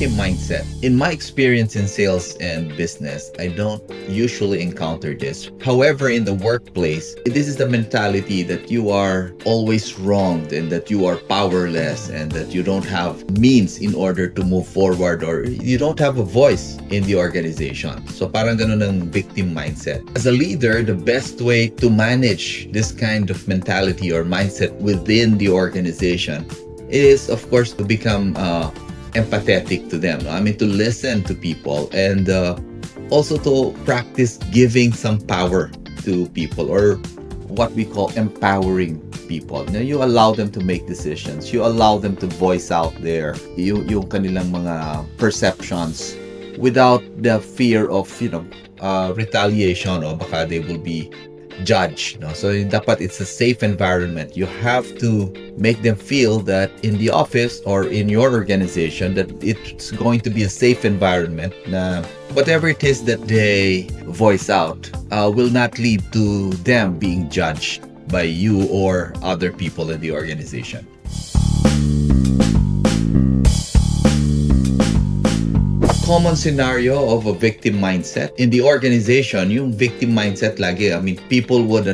victim mindset. In my experience in sales and business, I don't usually encounter this. However, in the workplace, this is the mentality that you are always wronged and that you are powerless and that you don't have means in order to move forward or you don't have a voice in the organization. So parang ganun ang victim mindset. As a leader, the best way to manage this kind of mentality or mindset within the organization is, of course, to become empathetic to them. I mean, to listen to people and also to practice giving some power to people, or what we call empowering people. Now, you allow them to make decisions. You allow them to voice out yung kanilang mga perceptions without the fear of, retaliation or baka they will be judged. No? So dapat it's a safe environment. You have to make them feel that in the office or in your organization that it's going to be a safe environment na whatever it is that they voice out will not lead to them being judged by you or other people in the organization. Common scenario of a victim mindset in the organization, yung victim mindset lagi, I mean, people would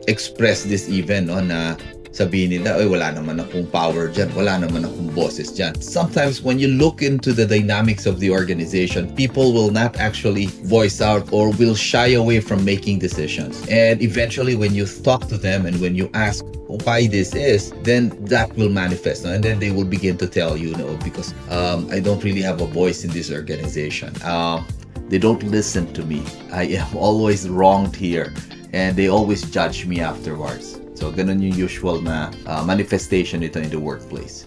express this even na sabihin nila, wala naman akong power dyan, wala naman akong bosses dyan. Sometimes when you look into the dynamics of the organization, people will not actually voice out or will shy away from making decisions. And eventually when you talk to them and when you ask why this is, then that will manifest. And then they will begin to tell you, because I don't really have a voice in this organization. They don't listen to me. I am always wronged here. And they always judge me afterwards. So, ganun yung usual na manifestation nito in the workplace.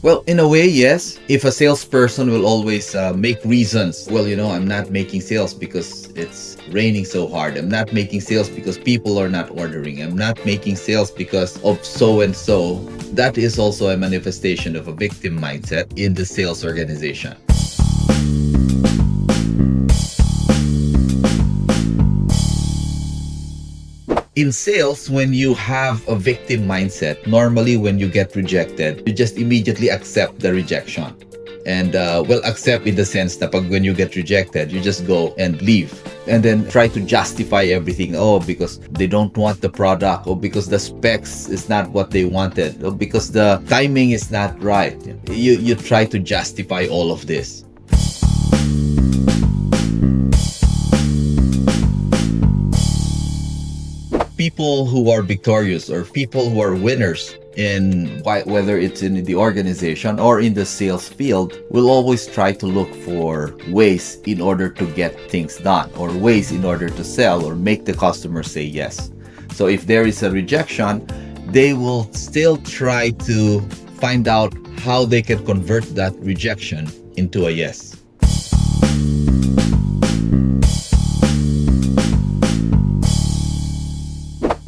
Well, in a way, yes. If a salesperson will always make reasons, I'm not making sales because it's raining so hard. I'm not making sales because people are not ordering. I'm not making sales because of so and so. That is also a manifestation of a victim mindset in the sales organization. In sales, when you have a victim mindset, normally when you get rejected, you just immediately accept the rejection. And accept in the sense that when you get rejected, you just go and leave. And then try to justify everything. Because they don't want the product, or because the specs is not what they wanted, or because the timing is not right. You try to justify all of this. People who are victorious or people who are winners in whether it's in the organization or in the sales field will always try to look for ways in order to get things done, or ways in order to sell or make the customer say yes. So if there is a rejection, they will still try to find out how they can convert that rejection into a yes.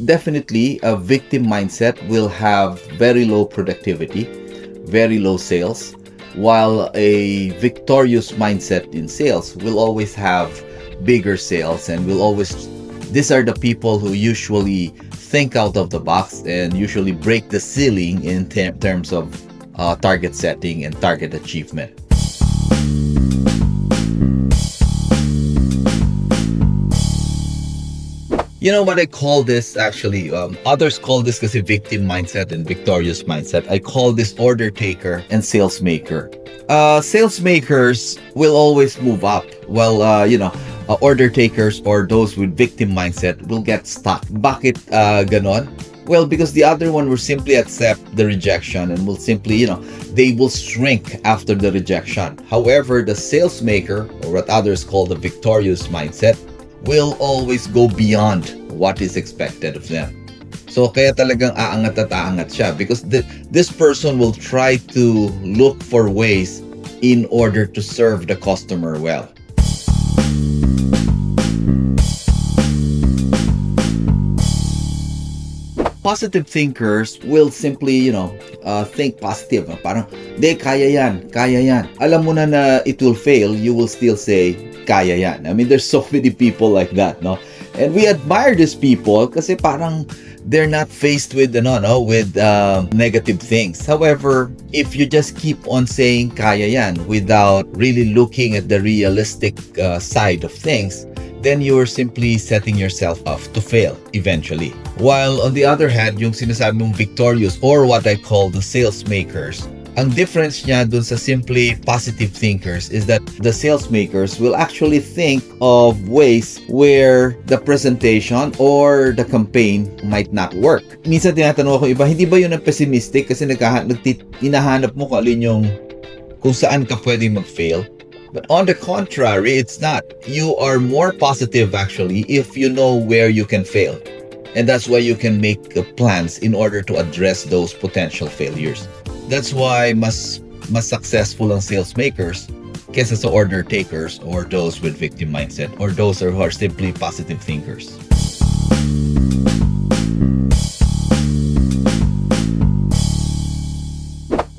Definitely, a victim mindset will have very low productivity, very low sales, while a victorious mindset in sales will always have bigger sales and these are the people who usually think out of the box and usually break the ceiling in terms of target setting and target achievement. You know what I call this actually? Others call this kasi victim mindset and victorious mindset. I call this order taker and sales maker. Sales makers will always move up. Well, order takers or those with victim mindset will get stuck. Bakit ganon? Well, because the other one will simply accept the rejection and will simply, they will shrink after the rejection. However, the sales maker, or what others call the victorious mindset, will always go beyond what is expected of them. So kaya talagang aangat at aangat siya because this person will try to look for ways in order to serve the customer well. Positive thinkers will simply, think positive. Parang, kaya yan. Alam mo na it will fail, you will still say, kaya yan. I mean, there's so many people like that, no? And we admire these people kasi parang they're not faced with negative things. However, if you just keep on saying kaya yan without really looking at the realistic side of things, then you're simply setting yourself up to fail eventually. While on the other hand, yung sinasabi mong victorious, or what I call the sales makers, ang difference niya dun sa simply positive thinkers is that the sales makers will actually think of ways where the presentation or the campaign might not work. Minsan tinatanong ako iba, hindi ba yun ang pessimistic kasi hinahanap mo kung saan ka pwedeng mag-fail? But on the contrary, it's not. You are more positive actually if you know where you can fail. And that's why you can make plans in order to address those potential failures. That's why mas successful ang sales makers kesa sa order takers or those with victim mindset or those who are simply positive thinkers.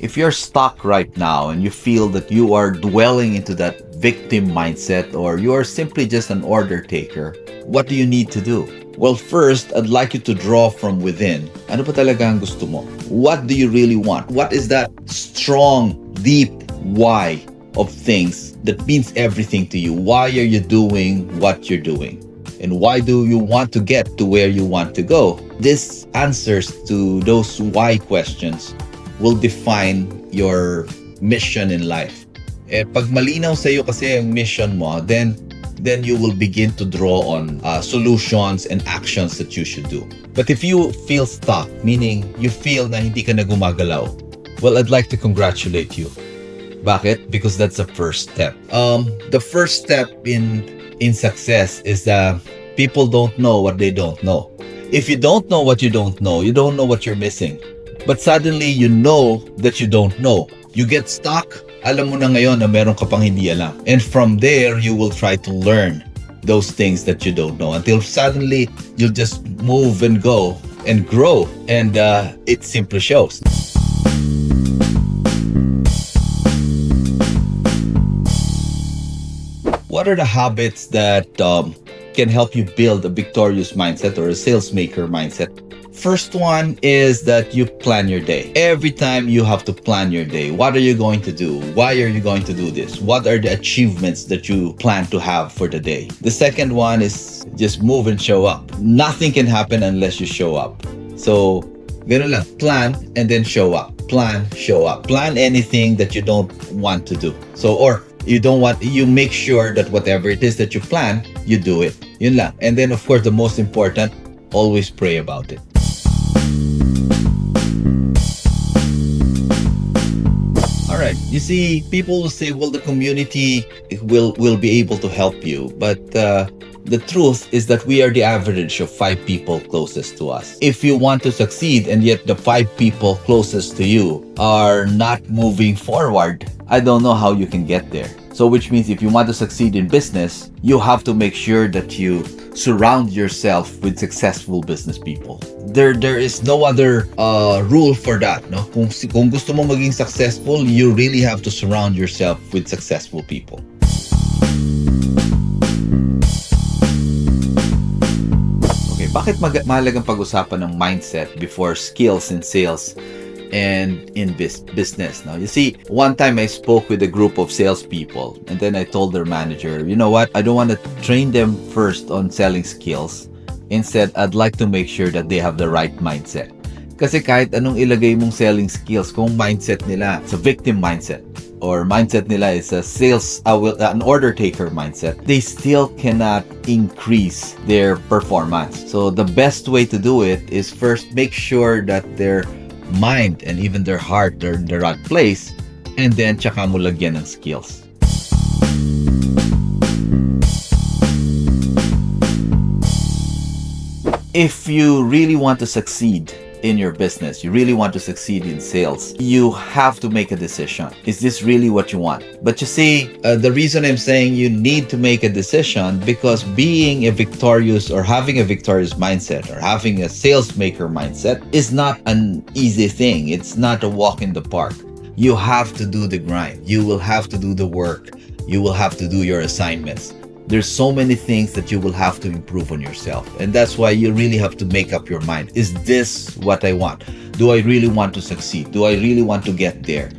If you're stuck right now and you feel that you are dwelling into that victim mindset or you are simply just an order taker, what do you need to do? Well, first, I'd like you to draw from within. Ano ba talaga ang gusto mo? What do you really want? What is that strong, deep why of things that means everything to you? Why are you doing what you're doing? And why do you want to get to where you want to go? This answers to those why questions will define your mission in life. Pag malinaw sa iyo kasi ang mission mo, then you will begin to draw on solutions and actions that you should do. But if you feel stuck, meaning you feel na hindi ka na gumagalaw, well, I'd like to congratulate you. Bakit? Because that's the first step. The first step in success is that people don't know what they don't know. If you don't know what you don't know what you're missing. But suddenly, you know that you don't know. You get stuck, alam mo na ngayon na meron ka pang hindi alam. And from there, you will try to learn those things that you don't know until suddenly, you'll just move and go and grow. And it simply shows. What are the habits that can help you build a victorious mindset or a sales maker mindset? First one is that you plan your day. Every time you have to plan your day. What are you going to do? Why are you going to do this? What are the achievements that you plan to have for the day? The second one is just move and show up. Nothing can happen unless you show up. So, ganun lang. Plan and then show up. Plan, show up. Plan anything that you don't want to do. So, or you make sure that whatever it is that you plan, you do it. Yun lang. And then, of course, the most important, always pray about it. Alright, you see, people will say, well, the community will be able to help you. But the truth is that we are the average of 5 people closest to us. If you want to succeed and yet the 5 people closest to you are not moving forward, I don't know how you can get there. So which means if you want to succeed in business, you have to make sure that you surround yourself with successful business people. There is no other rule for that, no? Kung gusto mo maging successful, you really have to surround yourself with successful people. Okay, bakit mahalagang pag-usapan ng mindset before skills in sales and in business? Now, you see, one time I spoke with a group of salespeople, and then I told their manager, you know what? I don't want to train them first on selling skills. Instead, I'd like to make sure that they have the right mindset. Kasi kahit anong ilagay mong selling skills, kung mindset nila sa victim mindset, or mindset nila is a an order taker mindset, they still cannot increase their performance. So the best way to do it is first make sure that their mind and even their heart are in the right place, and then tsaka mo lagyan ng skills. If you really want to succeed in your business, you really want to succeed in sales, you have to make a decision. Is this really what you want? But you see, the reason I'm saying you need to make a decision, because being a victorious or having a victorious mindset or having a sales maker mindset is not an easy thing. It's not a walk in the park. You have to do the grind. You will have to do the work. You will have to do your assignments. There's so many things that you will have to improve on yourself. And that's why you really have to make up your mind. Is this what I want? Do I really want to succeed? Do I really want to get there?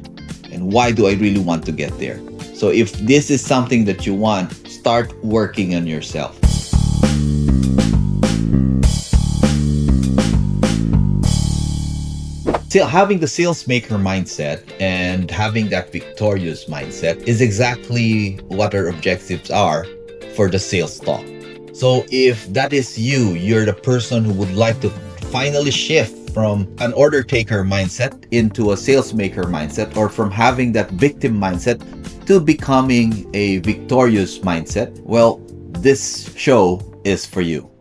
And why do I really want to get there? So if this is something that you want, start working on yourself. Having the sales maker mindset and having that victorious mindset is exactly what our objectives are for the sales talk. So if that is you, you're the person who would like to finally shift from an order taker mindset into a sales maker mindset, or from having that victim mindset to becoming a victorious mindset, well, this show is for you.